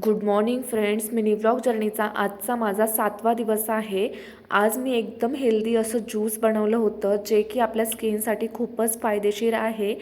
Good morning friends. Mini vlog जर्नीचा आजचा माझा 7वा दिवस आहे. आज मी एकदम हेल्दी असं ज्यूस बनवलं होतं जे की आपल्या स्किनसाठी खूपच फायदेशीर आहे.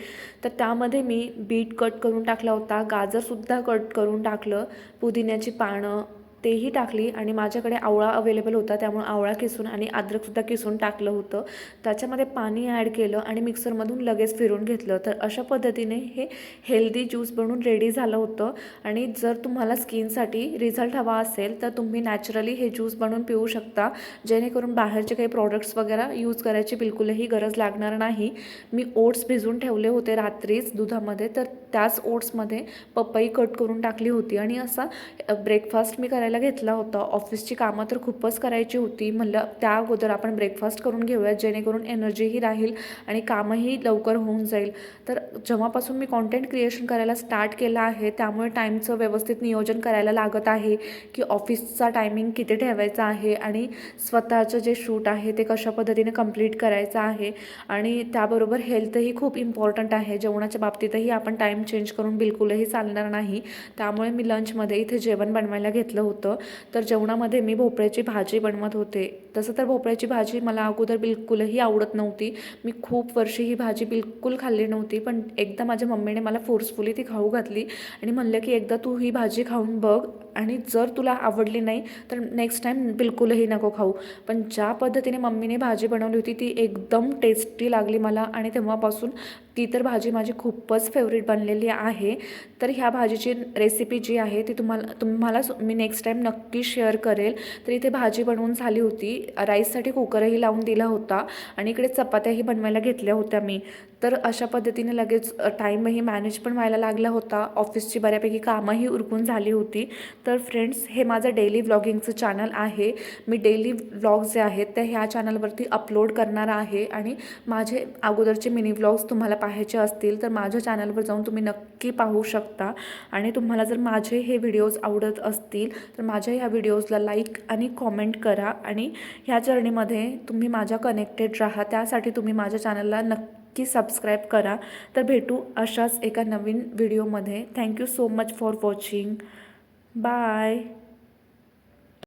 तर त्यामध्ये मी बीट कट करून टाकला होता, गाजरसुद्धा कट करून टाकलं, पुदिन्याची पानं तेही टाकली आणि माझ्याकडे आवळा अवेलेबल होता त्यामुळे आवळा किसून आणि अद्रकसुद्धा किसून टाकलं होतं. त्याच्यामध्ये पाणी ॲड केलं आणि मिक्सरमधून लगेच फिरून घेतलं. तर अशा पद्धतीने हे हेल्दी ज्यूस बनून रेडी झालं होतं. आणि जर तुम्हाला स्किनसाठी रिझल्ट हवा असेल तर तुम्ही नॅचरली हे ज्यूस बनवून पिऊ शकता, जेणेकरून बाहेरचे काही प्रॉडक्ट्स वगैरे यूज करायची बिलकुलही गरज लागणार नाही. मी ओट्स भिजवून ठेवले होते रात्रीच दुधामध्ये, तर त्याच ओट्समध्ये पपई कट करून टाकली होती आणि असा ब्रेकफास्ट मी करायला घेतला होता. ऑफिसची कामं तर खूपच करायची होती, म्हणलं त्या अगोदर आपण ब्रेकफास्ट करून घेऊयात जेणेकरून एनर्जीही राहील आणि कामही लवकर होऊन जाईल. तर जेव्हापासून मी कॉन्टेंट क्रिएशन करायला स्टार्ट केलं आहे त्यामुळे टाईमचं व्यवस्थित नियोजन करायला लागत आहे की ऑफिसचा टायमिंग किती ठेवायचा आहे आणि स्वतःचं जे शूट आहे ते कशा पद्धतीने कंप्लीट करायचं आहे. आणि त्याबरोबर हेल्थही खूप इम्पॉर्टंट आहे. जेवणाच्या बाबतीतही आपण टाईम चेंज करून बिलकुलही चालणार नाही. त्यामुळे मी लंचमध्ये इथे जेवण बनवायला घेतलं होतं. तर जेवणामध्ये मी भोपळ्याची भाजी बनवत होते. तसं तर भोपळ्याची भाजी मला अगोदर बिलकुलही आवडत नव्हती. मी खूप वर्षी ही भाजी बिलकुल खाल्ली नव्हती, पण एकदा माझ्या मम्मीने मला फोर्सफुली ती खाऊ घातली आणि म्हणलं की एकदा तू ही भाजी खाऊन बघ आणि जर तुला आवडली नाही तर नेक्स्ट टाईम बिलकुलही नको खाऊ. पण ज्या पद्धतीने मम्मीने भाजी बनवली होती ती एकदम टेस्टी लागली मला आणि तेव्हापासून ती तर भाजी माझी खूपच फेवरेट बनलेली आहे. तर ह्या भाजीची रेसिपी जी आहे ती तुम्हाला मी नेक्स्ट टाईम नक्की शेअर करेल. तर इथे भाजी बनवून झाली होती. राईससाठी कुकरही लावून दिला होता आणि इकडे चपात्याही बनवायला घेतल्या होत्या मी. तर अशा पद्धतीने लगेच टाईमही मॅनेज पण व्हायला लागला होता. ऑफिसची बऱ्यापैकी कामंही उरकून झाली होती. तर फ्रेंड्स, हे माझं डेली व्लॉगिंगचं चॅनल आहे. मी डेली व्लॉग्स जे आहेत ते ह्या चॅनलवरती अपलोड करणार आहे आणि माझे अगोदरचे मिनी व्लॉग्स तुम्हाला पाहायचे असतील तर माझ्या चॅनलवर जाऊन तुम्ही नक्की पाहू शकता. आणि तुम्हाला जर माझे हे व्हिडिओज आवडत असतील तर माझ्या ह्या व्हिडिओजला लाईक आणि कॉमेंट करा आणि ह्या जर्नीमध्ये तुम्ही माझ्या कनेक्टेड राहा. त्यासाठी तुम्ही माझ्या चॅनलला नक्की सबस्क्राईब करा. तर भेटू अशाच एका नवीन व्हिडिओमध्ये. Thank you so much for watching. Bye.